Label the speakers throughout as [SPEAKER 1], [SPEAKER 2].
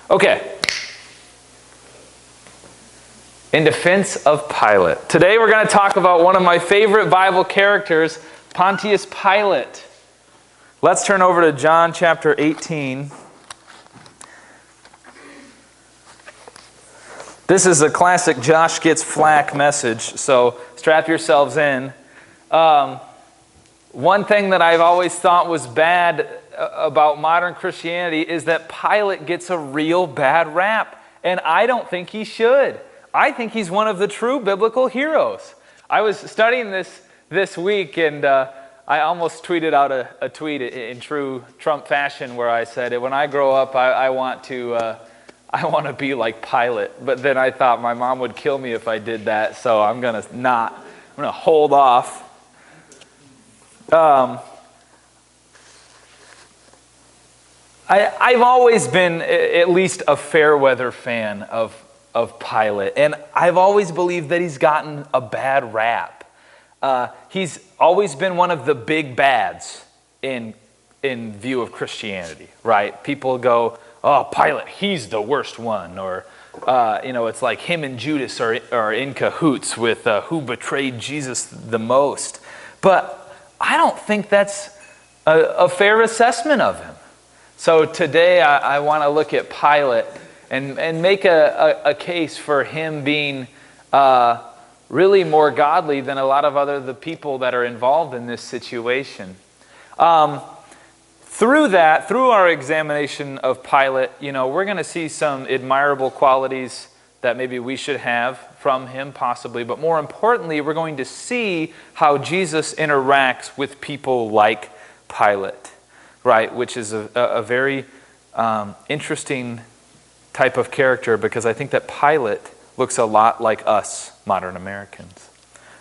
[SPEAKER 1] Okay. In defense of Pilate. Today we're going to talk about one of my favorite Bible characters, Pontius Pilate. Let's turn over to John chapter 18. This is a classic Josh gets flack message, so strap yourselves in. One thing that I've always thought was bad about modern Christianity is that Pilate gets a real bad rap, and I don't think he should. I think he's one of the true biblical heroes. I was studying this week, and I almost tweeted out a tweet in true Trump fashion where I said, when I grow up, I want to be like Pilate. But then I thought my mom would kill me if I did that, so I'm going to hold off. I've always been at least a fair weather fan of Pilate, and I've always believed that he's gotten a bad rap. He's always been one of the big bads in view of Christianity, right? People go, "Oh, Pilate, he's the worst one," or it's like him and Judas are in cahoots with who betrayed Jesus the most. But I don't think that's a fair assessment of him. So today I want to look at Pilate and make a case for him being really more godly than a lot of the people that are involved in this situation. Through our examination of Pilate, we're going to see some admirable qualities that maybe we should have from him, possibly. But more importantly, we're going to see how Jesus interacts with people like Pilate, right? Which is a very interesting type of character, because I think that Pilate looks a lot like us modern Americans.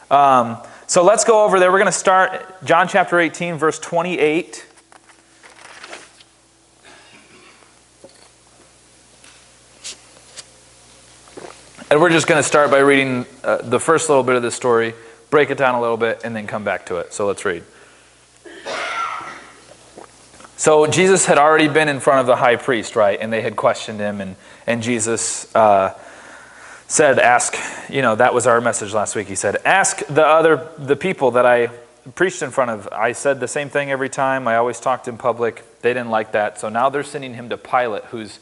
[SPEAKER 1] So let's go over there. We're going to start John chapter 18, verse 28. And we're just going to start by reading the first little bit of the story, break it down a little bit, and then come back to it. So let's read. So Jesus had already been in front of the high priest, right? And they had questioned him, and Jesus said, ask, that was our message last week. He said, ask the people that I preached in front of. I said the same thing every time. I always talked in public. They didn't like that. So now they're sending him to Pilate, who's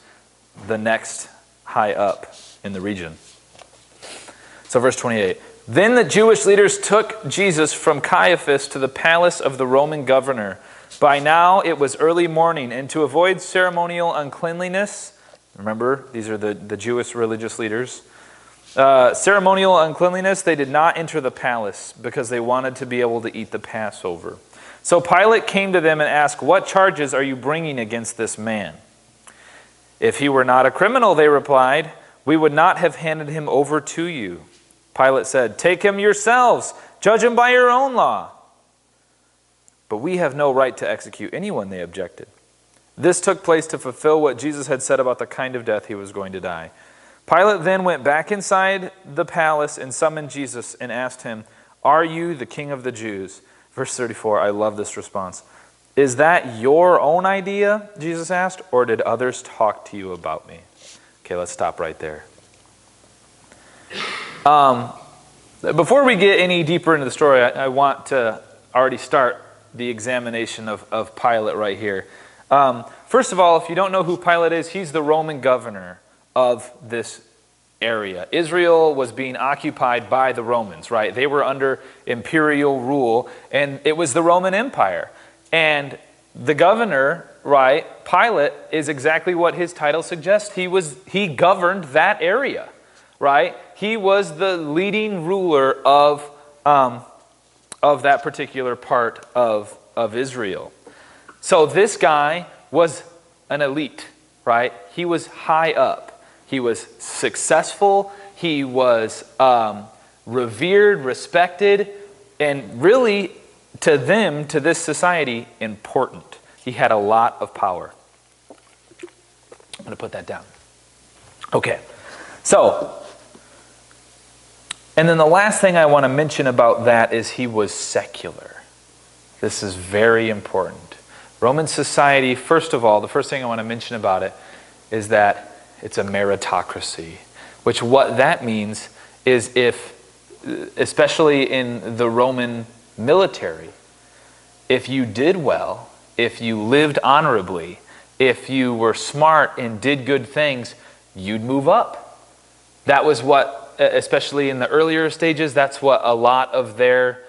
[SPEAKER 1] the next high up in the region. So verse 28. Then the Jewish leaders took Jesus from Caiaphas to the palace of the Roman governor. By now it was early morning, and to avoid ceremonial uncleanliness, remember, these are the Jewish religious leaders, ceremonial uncleanliness, they did not enter the palace because they wanted to be able to eat the Passover. So Pilate came to them and asked, "What charges are you bringing against this man?" "If he were not a criminal," they replied, "we would not have handed him over to you." Pilate said, "Take him yourselves, judge him by your own law." "But we have no right to execute anyone," they objected. This took place to fulfill what Jesus had said about the kind of death he was going to die. Pilate then went back inside the palace and summoned Jesus and asked him, "Are you the king of the Jews?" Verse 34, I love this response. "Is that your own idea?" Jesus asked, "or did others talk to you about me?" Okay, let's stop right there. Before we get any deeper into the story, I want to already start the examination of Pilate right here. First of all, if you don't know who Pilate is, he's the Roman governor of this area. Israel was being occupied by the Romans, right? They were under imperial rule, and it was the Roman Empire. And the governor, right, Pilate, is exactly what his title suggests. He governed that area, right? He was the leading ruler of that particular part of Israel. So this guy was an elite, right? He was high up. He was successful. He was revered, respected, and really, to them, to this society, important. He had a lot of power. I'm going to put that down. Okay, so, and then the last thing I want to mention about that is he was secular. This is very important. Roman society, first of all, the first thing I want to mention about it is that it's a meritocracy, which what that means is if, especially in the Roman military, if you did well, if you lived honorably, if you were smart and did good things, you'd move up. That was what, especially in the earlier stages, that's what a lot of their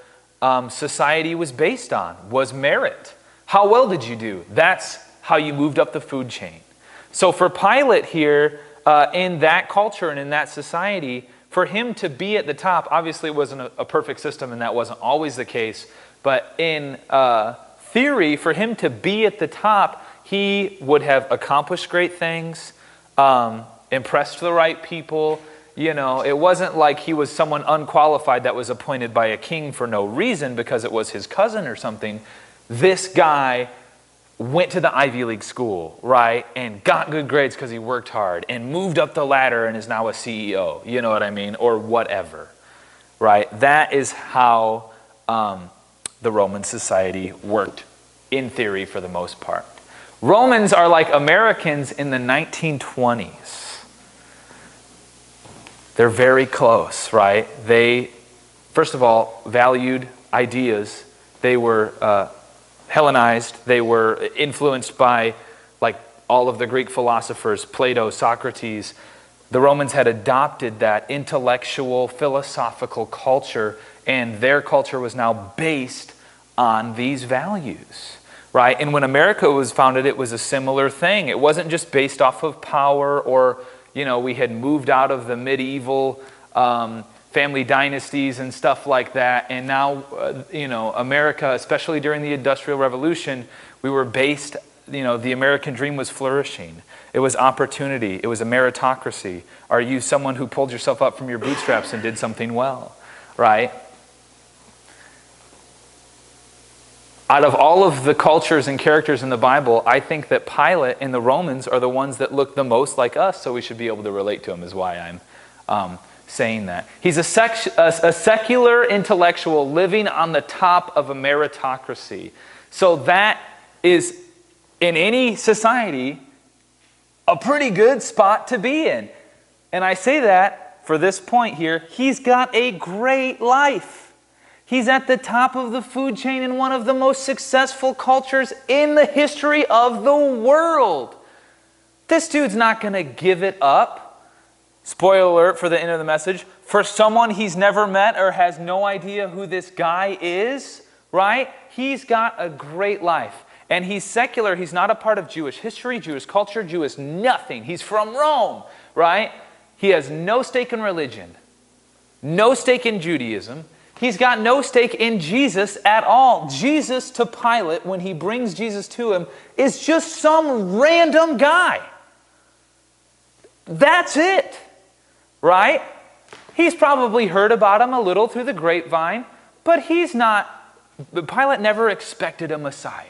[SPEAKER 1] society was based on, was merit. How well did you do? That's how you moved up the food chain. So for Pilate here, in that culture and in that society, for him to be at the top, obviously it wasn't a perfect system and that wasn't always the case, but in theory, for him to be at the top, he would have accomplished great things, impressed the right people. You know, it wasn't like he was someone unqualified that was appointed by a king for no reason because it was his cousin or something. This guy went to the Ivy League school, right, and got good grades because he worked hard and moved up the ladder and is now a CEO, you know what I mean, or whatever, right? That is how the Roman society worked in theory for the most part. Romans are like Americans in the 1920s. They're very close, right? They, first of all, valued ideas. They were Hellenized. They were influenced by like all of the Greek philosophers, Plato, Socrates. The Romans had adopted that intellectual, philosophical culture, and their culture was now based on these values, right? And when America was founded, it was a similar thing. It wasn't just based off of power or, you know, we had moved out of the medieval family dynasties and stuff like that. And now, you know, America, especially during the Industrial Revolution, we were based, you know, the American dream was flourishing. It was opportunity. It was a meritocracy. Are you someone who pulled yourself up from your bootstraps and did something well, right? Out of all of the cultures and characters in the Bible, I think that Pilate and the Romans are the ones that look the most like us, so we should be able to relate to them, is why I'm saying that. He's a secular intellectual living on the top of a meritocracy. So that is, in any society, a pretty good spot to be in. And I say that for this point here, he's got a great life. He's at the top of the food chain in one of the most successful cultures in the history of the world. This dude's not going to give it up. Spoiler alert for the end of the message. For someone he's never met or has no idea who this guy is, right? He's got a great life. And he's secular. He's not a part of Jewish history, Jewish culture, Jewish nothing. He's from Rome, right? He has no stake in religion, no stake in Judaism. He's got no stake in Jesus at all. Jesus to Pilate, when he brings Jesus to him, is just some random guy. That's it, right? He's probably heard about him a little through the grapevine, but he's not, Pilate never expected a Messiah,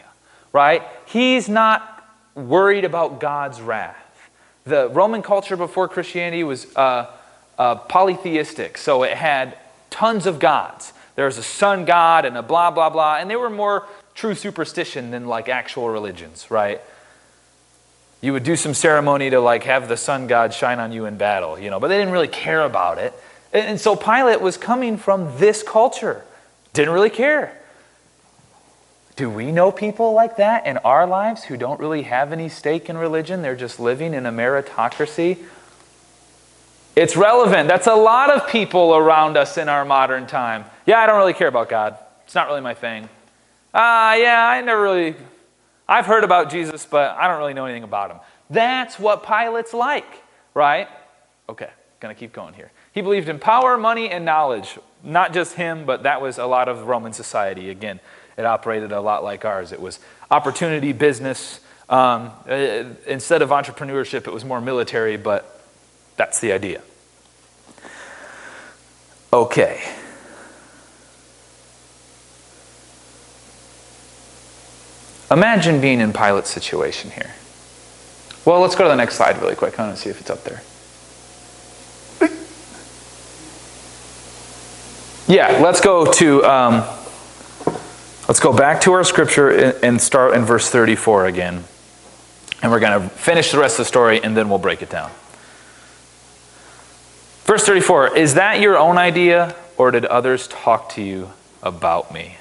[SPEAKER 1] right? He's not worried about God's wrath. The Roman culture before Christianity was polytheistic, so it had tons of gods. There was a sun god and a blah, blah, blah, and they were more true superstition than like actual religions, right? You would do some ceremony to like have the sun god shine on you in battle, you know, but they didn't really care about it. And so Pilate was coming from this culture. Didn't really care. Do we know people like that in our lives who don't really have any stake in religion? They're just living in a meritocracy. It's relevant. That's a lot of people around us in our modern time. Yeah, I don't really care about God. It's not really my thing. I've heard about Jesus, but I don't really know anything about him. That's what Pilate's like, right? Okay, gonna keep going here. He believed in power, money, and knowledge. Not just him, but that was a lot of Roman society. Again, it operated a lot like ours. It was opportunity, business. Instead of entrepreneurship, it was more military, but that's the idea. Okay. Imagine being in Pilate's situation here. Well, let's go to the next slide really quick. I want to see if it's up there. Yeah, let's go back to our scripture and start in verse 34 again. And we're going to finish the rest of the story, and then we'll break it down. Verse 34, is that your own idea, or did others talk to you about me?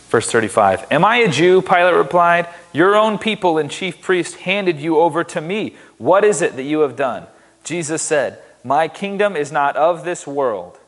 [SPEAKER 1] Verse 35, am I a Jew? Pilate replied. Your own people and chief priests handed you over to me. What is it that you have done? Jesus said, my kingdom is not of this world.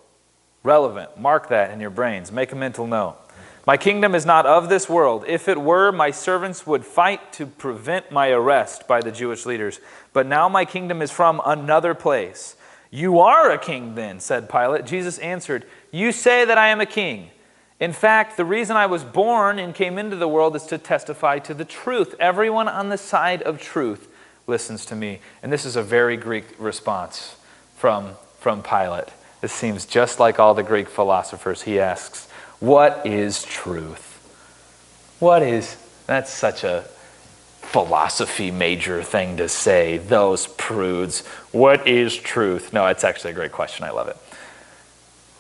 [SPEAKER 1] Relevant. Mark that in your brains. Make a mental note. My kingdom is not of this world. If it were, my servants would fight to prevent my arrest by the Jewish leaders. But now my kingdom is from another place. You are a king then, said Pilate. Jesus answered, you say that I am a king. In fact, the reason I was born and came into the world is to testify to the truth. Everyone on the side of truth listens to me. And this is a very Greek response from Pilate. This seems just like all the Greek philosophers. He asks, what is truth? That's such a philosophy major thing to say, those prudes. What is truth? No, it's actually a great question. I love it.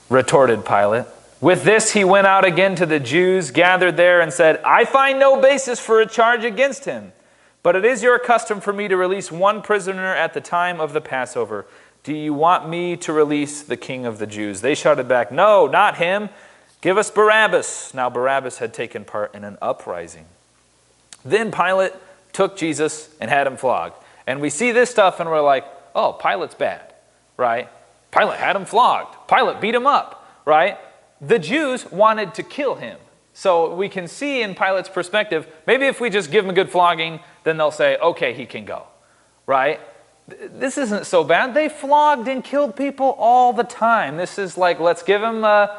[SPEAKER 1] Retorted Pilate. With this, he went out again to the Jews gathered there and said, I find no basis for a charge against him. But it is your custom for me to release one prisoner at the time of the Passover. Do you want me to release the king of the Jews? They shouted back, no, not him. Give us Barabbas. Now Barabbas had taken part in an uprising. Then Pilate took Jesus and had him flogged. And we see this stuff and we're like, oh, Pilate's bad, right? Pilate had him flogged. Pilate beat him up, right? The Jews wanted to kill him. So we can see in Pilate's perspective, maybe if we just give him a good flogging, then they'll say, okay, he can go, right? This isn't so bad. They flogged and killed people all the time. This is like, let's give him, a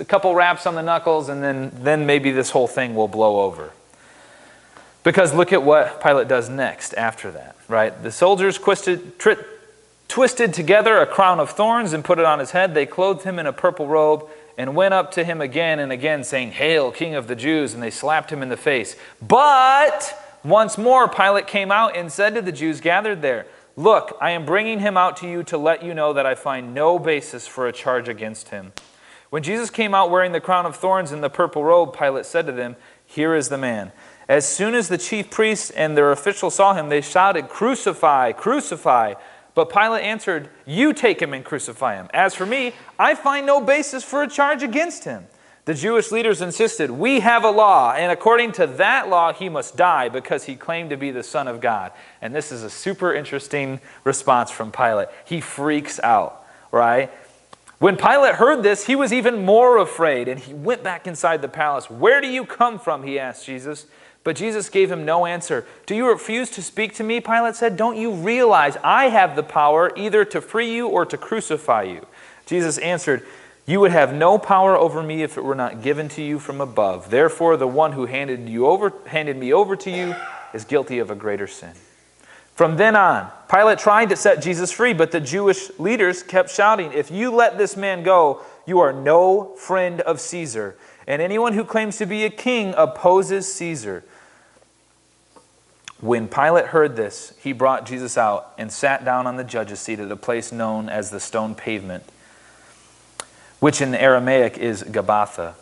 [SPEAKER 1] couple raps on the knuckles, and then maybe this whole thing will blow over. Because look at what Pilate does next after that, right? The soldiers twisted together a crown of thorns and put it on his head. They clothed him in a purple robe and went up to him again and again, saying, Hail, King of the Jews! And they slapped him in the face. But once more Pilate came out and said to the Jews gathered there, Look, I am bringing him out to you to let you know that I find no basis for a charge against him. When Jesus came out wearing the crown of thorns and the purple robe, Pilate said to them, Here is the man. As soon as the chief priests and their officials saw him, they shouted, Crucify, crucify! But Pilate answered, You take him and crucify him. As for me, I find no basis for a charge against him. The Jewish leaders insisted, We have a law, and according to that law he must die because he claimed to be the Son of God. And this is a super interesting response from Pilate. He freaks out, right? When Pilate heard this, he was even more afraid, and he went back inside the palace. Where do you come from? He asked Jesus. But Jesus gave him no answer. Do you refuse to speak to me? Pilate said. Don't you realize I have the power either to free you or to crucify you? Jesus answered, You would have no power over me if it were not given to you from above. Therefore, the one who handed me over to you is guilty of a greater sin. From then on, Pilate tried to set Jesus free, but the Jewish leaders kept shouting, If you let this man go, you are no friend of Caesar. And anyone who claims to be a king opposes Caesar. When Pilate heard this, he brought Jesus out and sat down on the judge's seat at a place known as the Stone Pavement, which in Aramaic is Gabbatha.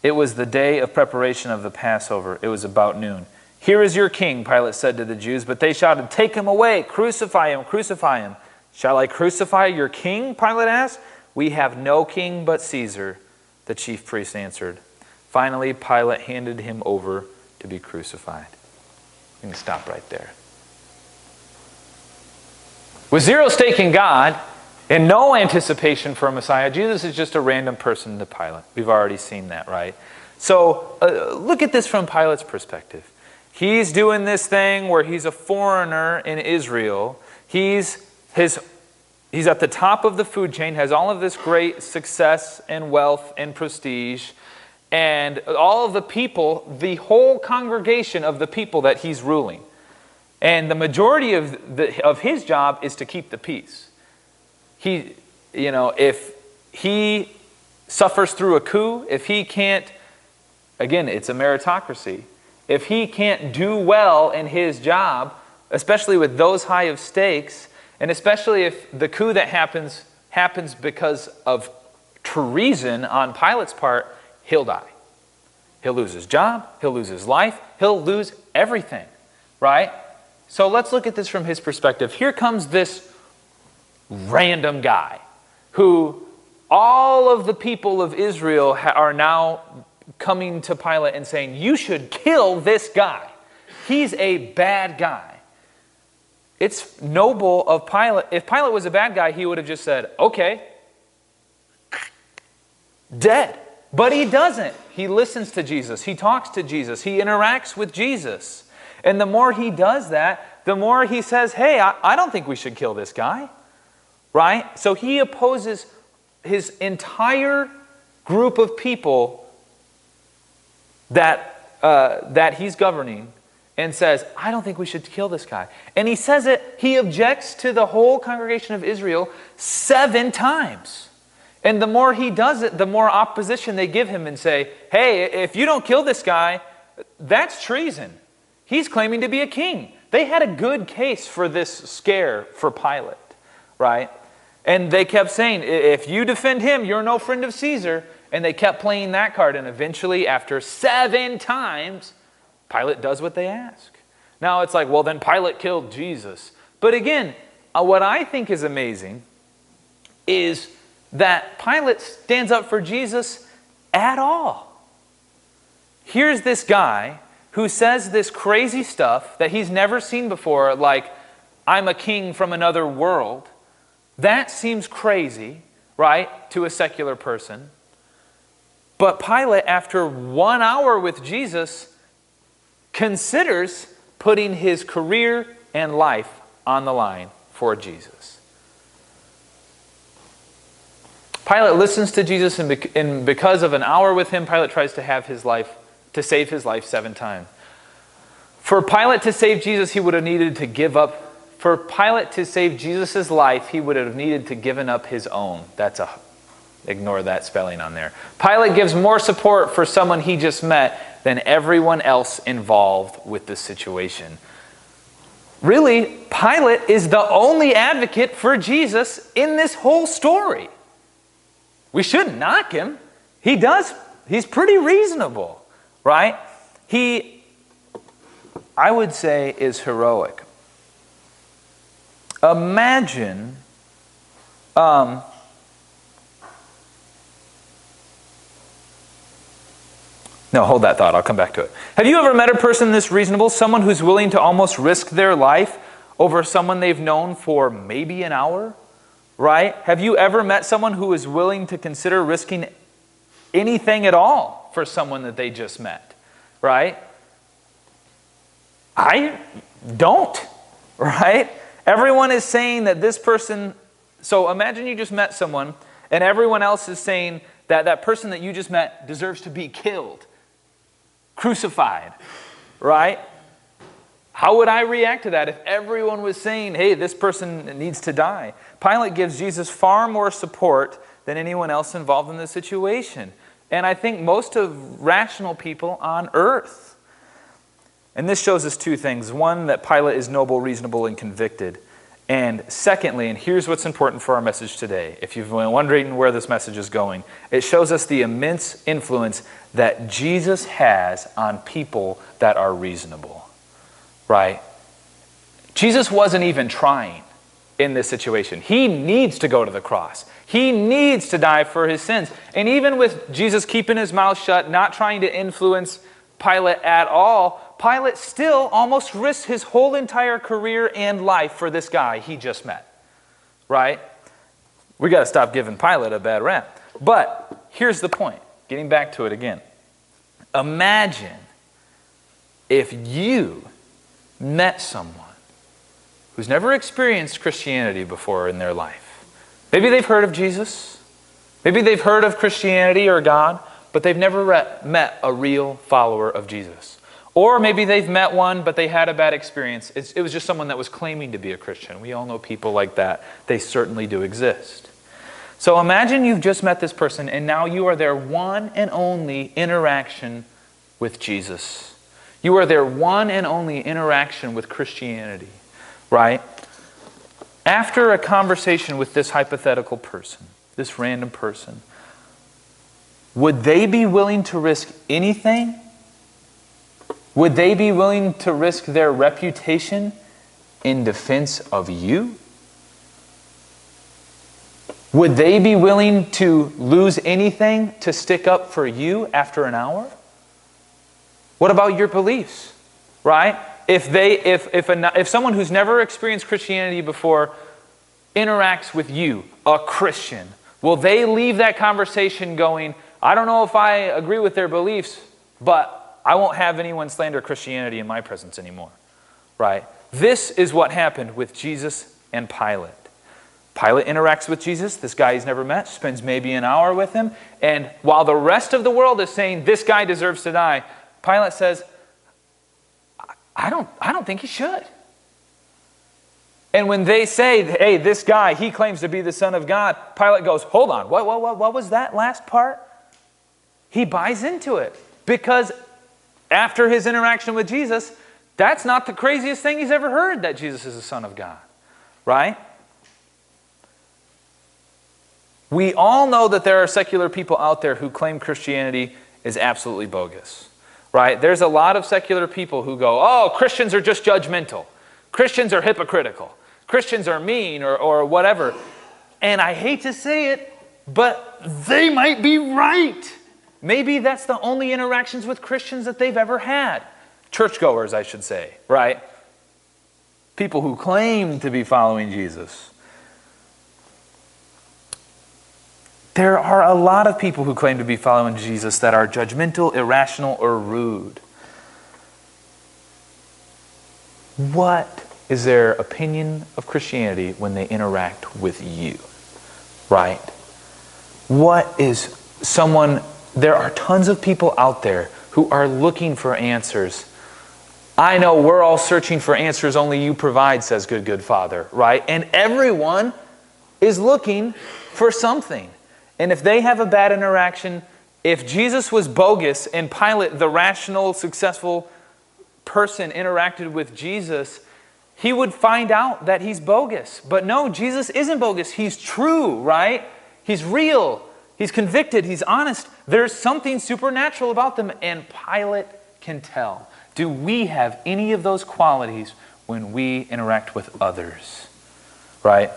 [SPEAKER 1] It was the day of preparation of the Passover. It was about noon. Here is your king, Pilate said to the Jews, but they shouted, Take him away, crucify him, crucify him. Shall I crucify your king? Pilate asked. We have no king but Caesar, the chief priest answered. Finally, Pilate handed him over to be crucified. We can stop right there. With zero stake in God and no anticipation for a Messiah, Jesus is just a random person to Pilate. We've already seen that, right? So look at this from Pilate's perspective. He's doing this thing where he's a foreigner in Israel. He's at the top of the food chain, has all of this great success and wealth and prestige. And all of the people, the whole congregation of the people that he's ruling. And the majority of his job is to keep the peace. If he suffers through a coup, if he can't, again, it's a meritocracy. If he can't do well in his job, especially with those high of stakes, and especially if the coup that happens because of treason on Pilate's part, he'll die. He'll lose his job. He'll lose his life. He'll lose everything, right? So let's look at this from his perspective. Here comes this random guy who all of the people of Israel are now coming to Pilate and saying, you should kill this guy. He's a bad guy. It's noble of Pilate. If Pilate was a bad guy, he would have just said, okay, dead. But he doesn't. He listens to Jesus. He talks to Jesus. He interacts with Jesus. And the more he does that, the more he says, hey, I don't think we should kill this guy. Right? So he opposes his entire group of people that he's governing and says, I don't think we should kill this guy. And he says it, he objects to the whole congregation of Israel 7 times. And the more he does it, the more opposition they give him and say, hey, if you don't kill this guy, that's treason. He's claiming to be a king. They had a good case for this scare for Pilate, right? And they kept saying, if you defend him, you're no friend of Caesar. And they kept playing that card. And eventually, after 7 times, Pilate does what they ask. Now it's like, well, then Pilate killed Jesus. But again, what I think is amazing is that Pilate stands up for Jesus at all. Here's this guy who says this crazy stuff that he's never seen before, like, I'm a king from another world. That seems crazy, right, to a secular person. But Pilate, after 1 hour with Jesus, considers putting his career and life on the line for Jesus. Pilate listens to Jesus, and because of an hour with him, Pilate tries to save his life 7 times. For Pilate to save Jesus, he would have needed to give up. For Pilate to save Jesus' life, he would have needed to given up his own. Ignore that spelling on there. Pilate gives more support for someone he just met than everyone else involved with the situation. Really, Pilate is the only advocate for Jesus in this whole story. We shouldn't knock him. He's pretty reasonable, right? He, I would say, is heroic. Imagine no, hold that thought. I'll come back to it. Have you ever met a person this reasonable? Someone who's willing to almost risk their life over someone they've known for maybe an hour? Right? Have you ever met someone who is willing to consider risking anything at all for someone that they just met? Right? I don't. Right? Everyone is saying that this person... So imagine you just met someone and everyone else is saying that that person that you just met deserves to be killed, crucified. Right? How would I react to that if everyone was saying, hey, this person needs to die? Pilate gives Jesus far more support than anyone else involved in the situation. And I think most of rational people on earth. And this shows us 2 things. One, that Pilate is noble, reasonable, and convicted. And secondly, and here's what's important for our message today. If you've been wondering where this message is going, it shows us the immense influence that Jesus has on people that are reasonable. Right? Jesus wasn't even trying in this situation. He needs to go to the cross. He needs to die for his sins. And even with Jesus keeping his mouth shut, not trying to influence Pilate at all, Pilate still almost risked his whole entire career and life for this guy he just met. Right? We got to stop giving Pilate a bad rap. But here's the point. Getting back to it again. Imagine if you met someone who's never experienced Christianity before in their life. Maybe they've heard of Jesus. Maybe they've heard of Christianity or God, but they've never met a real follower of Jesus. Or maybe they've met one, but they had a bad experience. It was just someone that was claiming to be a Christian. We all know people like that. They certainly do exist. So imagine you've just met this person, and now you are their one and only interaction with Jesus. You are their one and only interaction with Christianity, right? After a conversation with this hypothetical person, this random person, would they be willing to risk anything? Would they be willing to risk their reputation in defense of you? Would they be willing to lose anything to stick up for you after an hour? What about your beliefs, right? If someone who's never experienced Christianity before interacts with you, a Christian, will they leave that conversation going, I don't know if I agree with their beliefs, but I won't have anyone slander Christianity in my presence anymore, right? This is what happened with Jesus and Pilate. Pilate interacts with Jesus, this guy he's never met, spends maybe an hour with him, and while the rest of the world is saying, this guy deserves to die, Pilate says, I don't think he should. And when they say, hey, this guy, he claims to be the Son of God, Pilate goes, hold on, what was that last part? He buys into it. Because after his interaction with Jesus, that's not the craziest thing he's ever heard, that Jesus is the Son of God. Right? We all know that there are secular people out there who claim Christianity is absolutely bogus. Right? There's a lot of secular people who go, oh, Christians are just judgmental. Christians are hypocritical. Christians are mean or whatever. And I hate to say it, but they might be right. Maybe that's the only interactions with Christians that they've ever had. Churchgoers, I should say, right? People who claim to be following Jesus. There are a lot of people who claim to be following Jesus that are judgmental, irrational, or rude. What is their opinion of Christianity when they interact with you? Right? What is someone... There are tons of people out there who are looking for answers. I know we're all searching for answers only you provide, says good Father, right? And everyone is looking for something. And if they have a bad interaction, if Jesus was bogus and Pilate, the rational, successful person, interacted with Jesus, he would find out that he's bogus. But no, Jesus isn't bogus. He's true, right? He's real. He's convicted. He's honest. There's something supernatural about them, and Pilate can tell. Do we have any of those qualities when we interact with others? Right?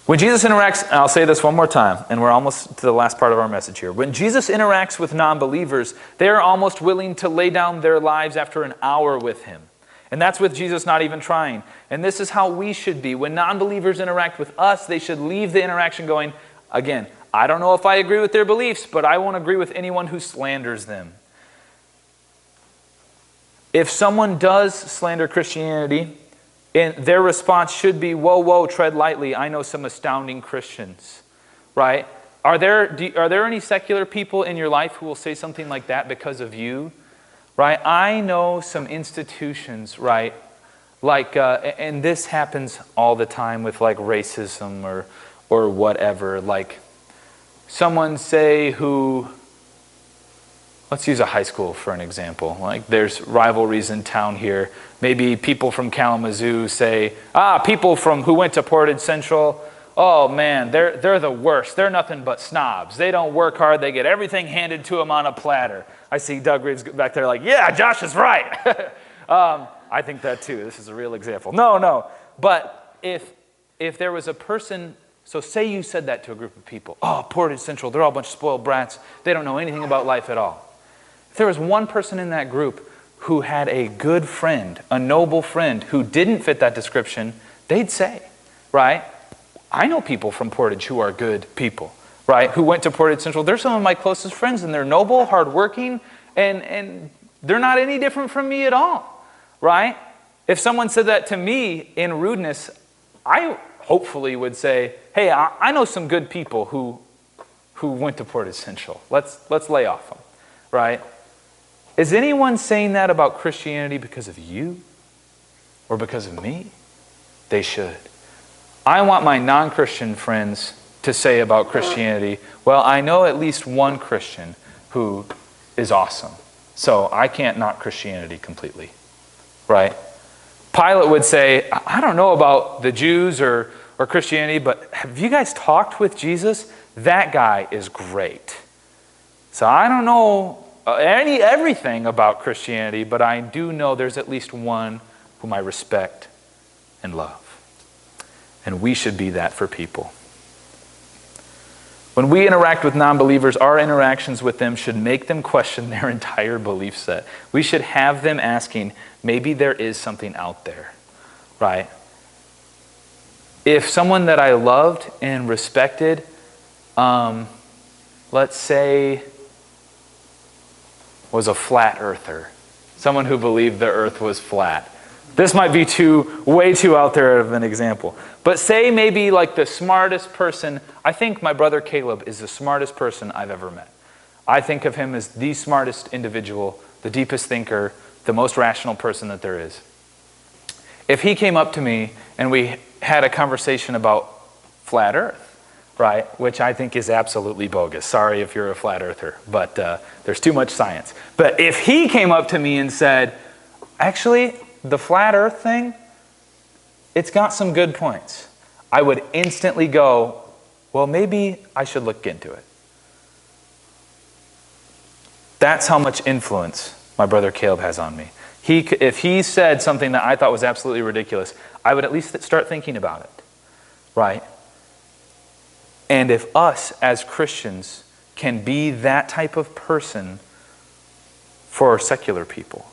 [SPEAKER 1] When Jesus interacts, and I'll say this one more time, and we're almost to the last part of our message here. When Jesus interacts with non-believers, they are almost willing to lay down their lives after an hour with him. And that's with Jesus not even trying. And this is how we should be. When non-believers interact with us, they should leave the interaction going, again, I don't know if I agree with their beliefs, but I won't agree with anyone who slanders them. If someone does slander Christianity, and their response should be, whoa, tread lightly. I know some astounding Christians, right? Are there any secular people in your life who will say something like that because of you, right? I know some institutions, right? Like, and this happens all the time with like racism or whatever. Like, someone say who... Let's use a high school for an example. Like there's rivalries in town here. Maybe people from Kalamazoo say, people who went to Portage Central, oh man, they're the worst. They're nothing but snobs. They don't work hard. They get everything handed to them on a platter. I see Doug Reeves back there like, yeah, Josh is right. I think that too. This is a real example. No. But if there was a person, so say you said that to a group of people. Oh, Portage Central, they're all a bunch of spoiled brats. They don't know anything about life at all. If there was one person in that group who had a good friend, a noble friend, who didn't fit that description, they'd say, right, I know people from Portage who are good people, right, who went to Portage Central. They're some of my closest friends, and they're noble, hardworking, and they're not any different from me at all, right? If someone said that to me in rudeness, I hopefully would say, hey, I know some good people who went to Portage Central. Let's lay off them, right? Is anyone saying that about Christianity because of you or because of me? They should. I want my non-Christian friends to say about Christianity, well, I know at least one Christian who is awesome, so I can't knock Christianity completely, right? Pilate would say, I don't know about the Jews or Christianity, but have you guys talked with Jesus? that guy is great. So I don't know everything about Christianity, but I do know there's at least one whom I respect and love. And we should be that for people. When we interact with non-believers, our interactions with them should make them question their entire belief set. We should have them asking, maybe there is something out there, right? If someone that I loved and respected, let's say, was a flat earther, someone who believed the earth was flat. This might be way too out there of an example. But say maybe like the smartest person, I think my brother Caleb is the smartest person I've ever met. I think of him as the smartest individual, the deepest thinker, the most rational person that there is. If he came up to me and we had a conversation about flat earth, right, which I think is absolutely bogus. Sorry if you're a flat earther, but there's too much science. But if he came up to me and said, actually, the flat earth thing, it's got some good points, I would instantly go, well, maybe I should look into it. That's how much influence my brother Caleb has on me. If he said something that I thought was absolutely ridiculous, I would at least start thinking about it, right? And if us as Christians can be that type of person for secular people,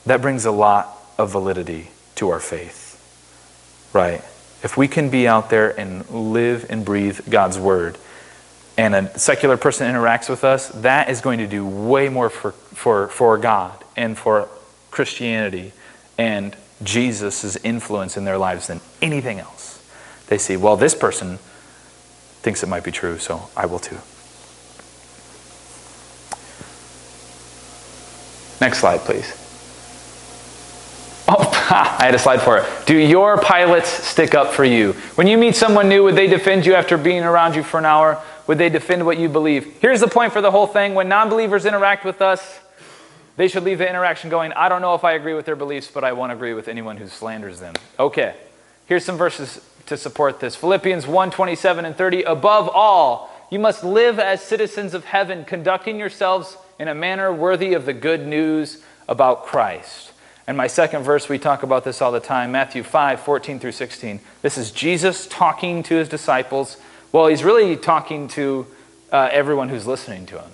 [SPEAKER 1] that brings a lot of validity to our faith, right? If we can be out there and live and breathe God's word, and a secular person interacts with us, that is going to do way more for God and for Christianity and Jesus' influence in their lives than anything else. They see, well, this person thinks it might be true, so I will too. Next slide, please. Oh, I had a slide for it. Do your pilots stick up for you? When you meet someone new, would they defend you after being around you for an hour? Would they defend what you believe? Here's the point for the whole thing. When non-believers interact with us, they should leave the interaction going, I don't know if I agree with their beliefs, but I won't agree with anyone who slanders them. Okay, here's some verses to support this. Philippians 1:27 and 30. Above all, you must live as citizens of heaven, conducting yourselves in a manner worthy of the good news about Christ. And my second verse, we talk about this all the time, Matthew 5:14 through 16. This is Jesus talking to his disciples. Well, he's really talking to everyone who's listening to him.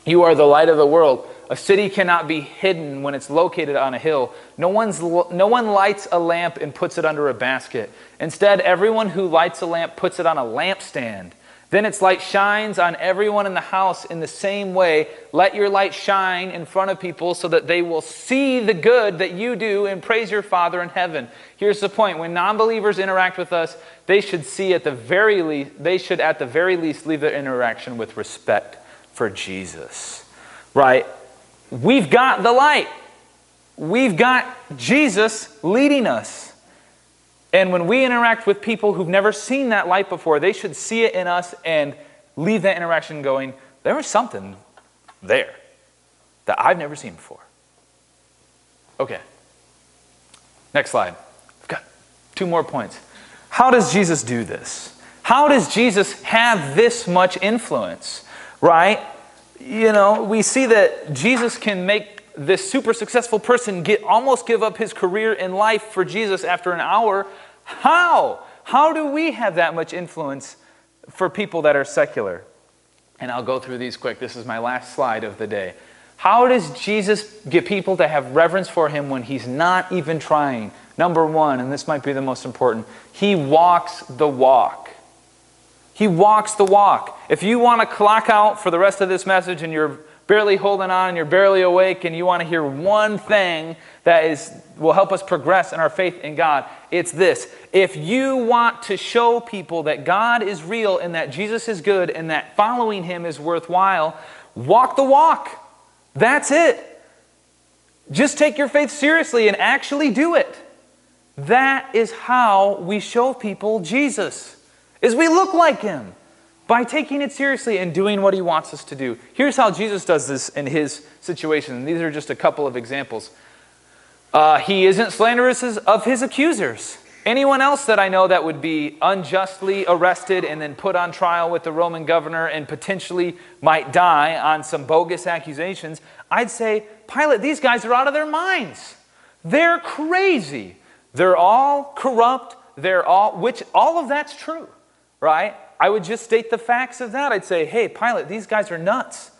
[SPEAKER 1] You are the light of the world. A city cannot be hidden when it's located on a hill. No one lights a lamp and puts it under a basket. Instead, everyone who lights a lamp puts it on a lampstand. Then its light shines on everyone in the house. In the same way, let your light shine in front of people so that they will see the good that you do and praise your Father in heaven. Here's the point. When non-believers interact with us, they should at the very least leave their interaction with respect for Jesus. Right? We've got the light. We've got Jesus leading us. And when we interact with people who've never seen that light before, they should see it in us and leave that interaction going, there was something there that I've never seen before. Okay. Next slide. I've got 2 more points. How does Jesus do this? How does Jesus have this much influence? Right? You know, we see that Jesus can make this super successful person almost give up his career in life for Jesus after an hour. How? How do we have that much influence for people that are secular? And I'll go through these quick. This is my last slide of the day. How does Jesus get people to have reverence for him when he's not even trying? Number 1, and this might be the most important, he walks the walk. He walks the walk. If you want to clock out for the rest of this message and you're barely holding on and you're barely awake and you want to hear one thing that will help us progress in our faith in God, it's this. If you want to show people that God is real and that Jesus is good and that following him is worthwhile, walk the walk. That's it. Just take your faith seriously and actually do it. That is how we show people Jesus, is we look like him. By taking it seriously and doing what he wants us to do. Here's how Jesus does this in his situation. And these are just a couple of examples. He isn't slanderous of his accusers. Anyone else that I know that would be unjustly arrested and then put on trial with the Roman governor and potentially might die on some bogus accusations, I'd say, Pilate, these guys are out of their minds. They're crazy. They're all corrupt. All of that's true, right? I would just state the facts of that. I'd say, hey, Pilate, these guys are nuts.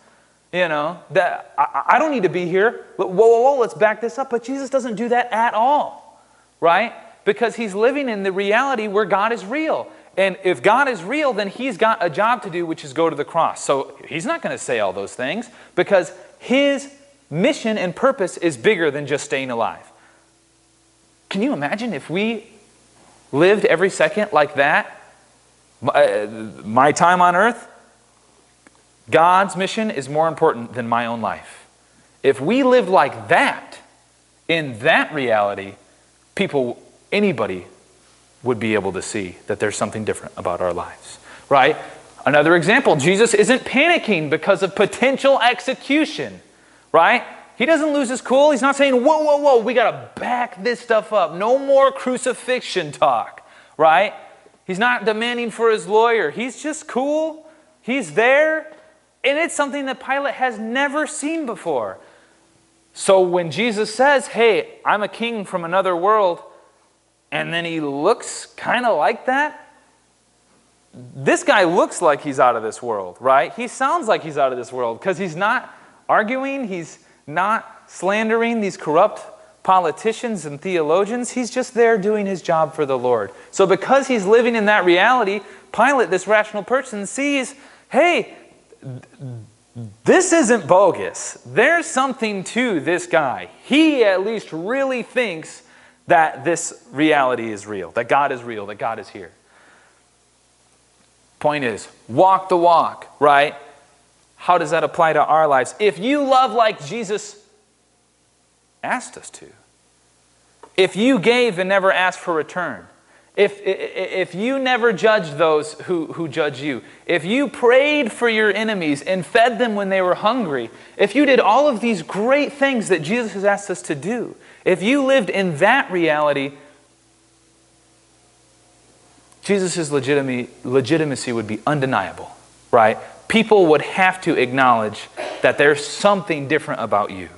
[SPEAKER 1] That I don't need to be here. Whoa, let's back this up. But Jesus doesn't do that at all, right? Because he's living in the reality where God is real. And if God is real, then he's got a job to do, which is go to the cross. So he's not going to say all those things because his mission and purpose is bigger than just staying alive. Can you imagine if we lived every second like that? My time on earth, God's mission is more important than my own life. If we lived like that, in that reality, anybody would be able to see that there's something different about our lives, right? Another example, Jesus isn't panicking because of potential execution, right? He doesn't lose his cool. He's not saying, whoa, we got to back this stuff up. No more crucifixion talk, right? He's not demanding for his lawyer. He's just cool. He's there. And it's something that Pilate has never seen before. So when Jesus says, hey, I'm a king from another world, and then he looks kind of like that, this guy looks like he's out of this world, right? He sounds like he's out of this world because he's not arguing. He's not slandering these corrupt politicians and theologians. He's just there doing his job for the Lord. So because he's living in that reality, Pilate, this rational person, sees, hey, this isn't bogus. There's something to this guy. He at least really thinks that this reality is real, that God is real, that God is here. Point is, walk the walk, right? How does that apply to our lives? If you love like Jesus asked us to, if you gave and never asked for return, if you never judged those who judge you, if you prayed for your enemies and fed them when they were hungry, if you did all of these great things that Jesus has asked us to do, if you lived in that reality, Jesus' legitimacy would be undeniable, right? People would have to acknowledge that there's something different about you.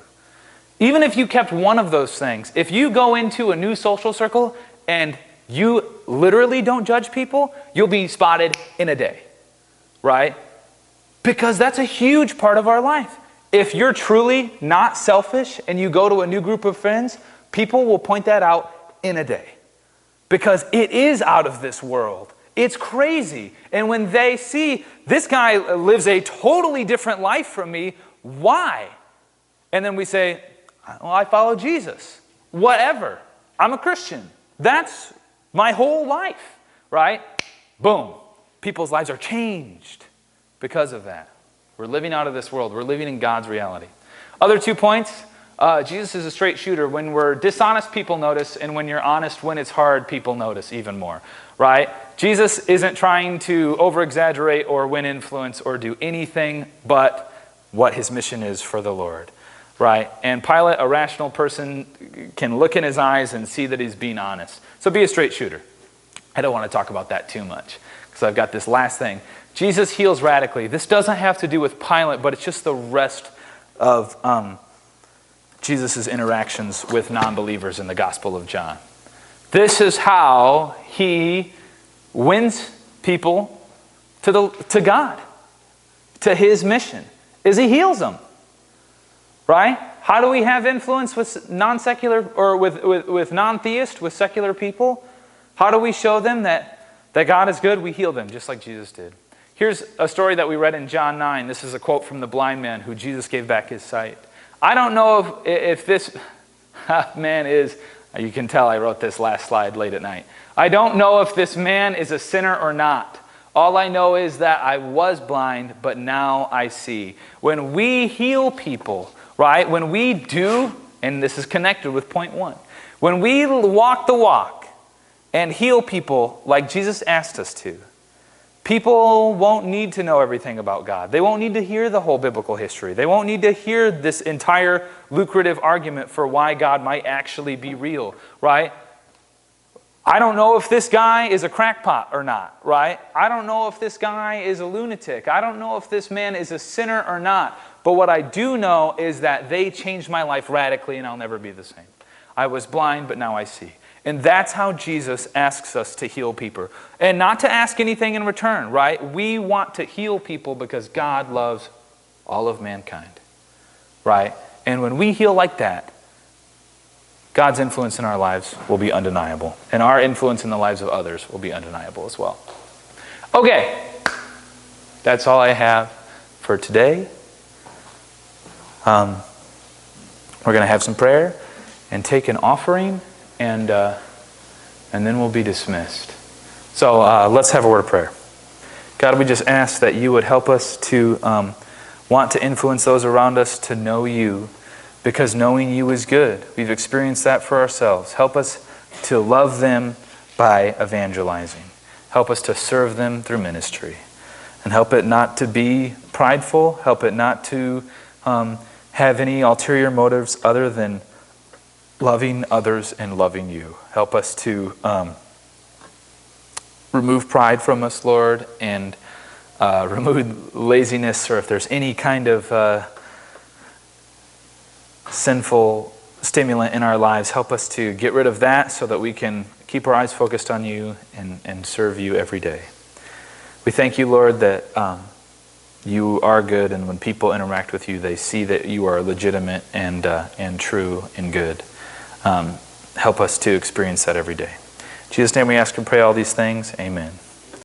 [SPEAKER 1] Even if you kept one of those things, if you go into a new social circle and you literally don't judge people, you'll be spotted in a day, right? Because that's a huge part of our life. If you're truly not selfish and you go to a new group of friends, people will point that out in a day. Because it is out of this world. It's crazy. And when they see, this guy lives a totally different life from me, why? And then we say, well, I follow Jesus. Whatever. I'm a Christian. That's my whole life, right? Boom. People's lives are changed because of that. We're living out of this world. We're living in God's reality. Other 2 points. Jesus is a straight shooter. When we're dishonest, people notice. And when you're honest, when it's hard, people notice even more, right? Jesus isn't trying to over-exaggerate or win influence or do anything but what his mission is for the Lord, right? And Pilate, a rational person, can look in his eyes and see that he's being honest. So be a straight shooter. I don't want to talk about that too much because I've got this last thing. Jesus heals radically. This doesn't have to do with Pilate, but it's just the rest of Jesus' interactions with non-believers in the Gospel of John. This is how he wins people to God, to his mission, is he heals them, right? How do we have influence with non-secular or with non-theist, with secular people? How do we show them that God is good? We heal them, just like Jesus did. Here's a story that we read in John 9. This is a quote from the blind man who Jesus gave back his sight. I don't know if this man is, you can tell I wrote this last slide late at night. I don't know if this man is a sinner or not. All I know is that I was blind, but now I see. When we heal people, right, when we do, and this is connected with point 1, when we walk the walk and heal people like Jesus asked us to, people won't need to know everything about God. They won't need to hear the whole biblical history. They won't need to hear this entire lucrative argument for why God might actually be real, right? I don't know if this guy is a crackpot or not, right? I don't know if this guy is a lunatic. I don't know if this man is a sinner or not. But what I do know is that they changed my life radically and I'll never be the same. I was blind, but now I see. And that's how Jesus asks us to heal people. And not to ask anything in return, right? We want to heal people because God loves all of mankind, right? And when we heal like that, God's influence in our lives will be undeniable. And our influence in the lives of others will be undeniable as well. Okay, that's all I have for today. We're going to have some prayer and take an offering, and then we'll be dismissed. So let's have a word of prayer. God, we just ask that you would help us to want to influence those around us to know you, because knowing you is good. We've experienced that for ourselves. Help us to love them by evangelizing. Help us to serve them through ministry. And help it not to be prideful. Help it not to have any ulterior motives other than loving others and loving you. Help us to remove pride from us, Lord, and remove laziness, or if there's any kind of sinful stimulant in our lives, help us to get rid of that so that we can keep our eyes focused on you and serve you every day. We thank you, Lord, that you are good, and when people interact with you, they see that you are legitimate and true and good. Help us to experience that every day. In Jesus' name we ask and pray all these things. Amen.